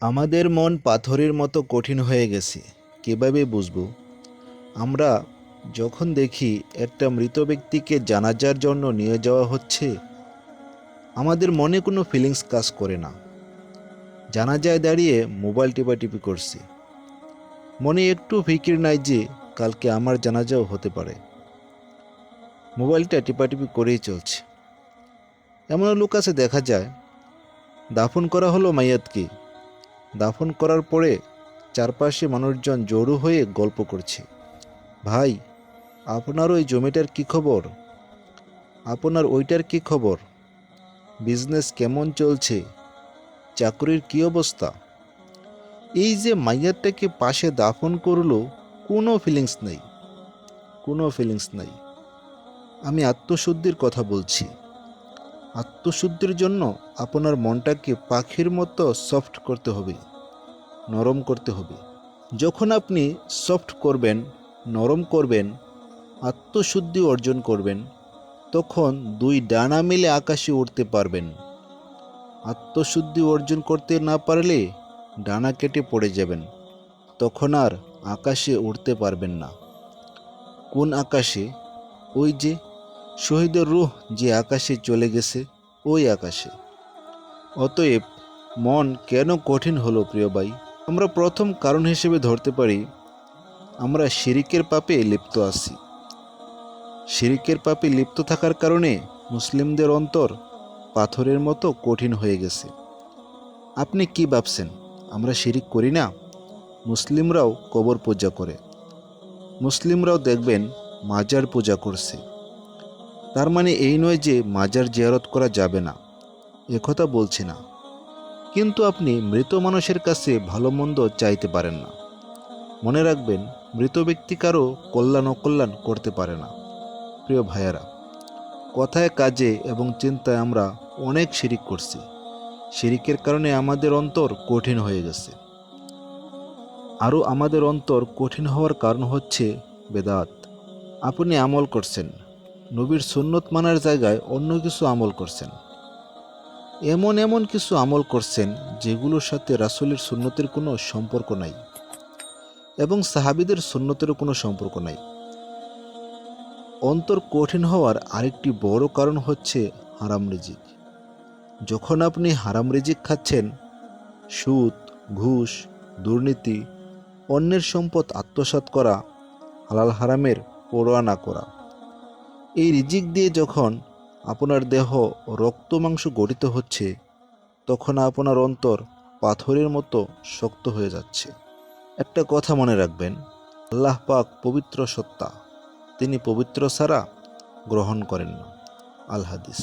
আমাদের মন পাথরের মতো কঠিন হয়ে গেছে। কীভাবে বুঝবো? আমরা যখন দেখি একটা মৃত ব্যক্তিকে জানাজার জন্য নিয়ে যাওয়া হচ্ছে, আমাদের মনে কোনো ফিলিংস কাজ করে না। জানাজায় দাঁড়িয়ে মোবাইল টিপাটিপি করছি, মনে একটু ফিকির নাই যে কালকে আমার জানাজাও হতে পারে। মোবাইলটা টিপাটিপি করেই চলছে। এমনও লোক আছে, দেখা যায় দাফন করা হলো মাইয়াতকে, দাফন করার পরে চারপাশে মানুষজন জড়ো হয়ে গল্প করছে। ভাই, আপনার ওই জমিটার কি খবর? আপনার ওইটার কি খবর? বিজনেস কেমন চলছে? চাকরির কি অবস্থা? এই যে মাইয়ারটাকে পাশে দাফন করলো, কোনো ফিলিংস নেই, কোনো ফিলিংস নাই। আমি আত্মশুদ্ধির কথা বলছি। আত্মশুদ্ধির জন্য আপনার মনটাকে পাখির মতো সফট করতে হবে, নরম করতে হবে। যখন আপনি সফট করবেন, নরম করবেন, আত্মশুদ্ধি অর্জন করবেন, তখন দুই ডানা মিলে আকাশে উড়তে পারবেন। আত্মশুদ্ধি অর্জন করতে না পারলে ডানা কেটে পড়ে যাবেন, তখন আর আকাশে উড়তে পারবেন না। কোন আকাশে? ওই যে শহীদের রূহ যে আকাশে চলে গেছে, ওই আকাশে। অতএব মন কেন কঠিন হলো প্রিয় ভাই? আমরা প্রথম কারণ হিসেবে ধরতে পারি, আমরা শিরিকের পাপে লিপ্ত আছি। শিরিকের পাপে লিপ্ত থাকার কারণে মুসলিমদের অন্তর পাথরের মতো কঠিন হয়ে গেছে। আপনি কি ভাবছেন আমরা শিরিক করি না? মুসলিমরাও কবর পূজা করে, মুসলিমরাও দেখবেন মাজার পূজা করছে। তার মানে এই নয় যে মাজার জিয়ারত করা যাবে না, একথা বলছি না। কিন্তু আপনি মৃত মানুষের কাছে ভালো মন্দ চাইতে পারেন না। মনে রাখবেন, মৃত ব্যক্তি কারো কল্যাণ অকল্যাণ করতে পারে না। প্রিয় ভাইয়েরা, কথায় কাজে এবং চিন্তায় আমরা অনেক শিরিক করছি। শিরিকের কারণে আমাদের অন্তর কঠিন হয়ে গেছে। আরও আমাদের অন্তর কঠিন হওয়ার কারণ হচ্ছে বেদাত। আপনি আমল করছেন, নবীর সুন্নত মানার জায়গায় অন্য কিছু আমল করছেন। এমন এমন কিছু আমল করছেন যেগুলোর সাথে রাসূলের সুন্নতের কোনো সম্পর্ক নাই এবং সাহাবীদের সুন্নতেরও কোনো সম্পর্ক নাই। অন্তর কঠিন হওয়ার আরেকটি বড় কারণ হচ্ছে হারাম রিজিক। যখন আপনি হারাম রিজিক খাচ্ছেন, সুদ, ঘুষ, দুর্নীতি, অন্যের সম্পদ আত্মসাৎ করা, হালাল হারামের পরোয়া না করা, এই রিজিক দিয়ে যখন আপনার দেহ রক্ত মাংস গঠিত হচ্ছে, তখন আপনার অন্তর পাথরের মতো শক্ত হয়ে যাচ্ছে। একটা কথা মনে রাখবেন, আল্লাহ পাক পবিত্র সত্তা, তিনি পবিত্র ছাড়া গ্রহণ করেন না। আল হাদিস।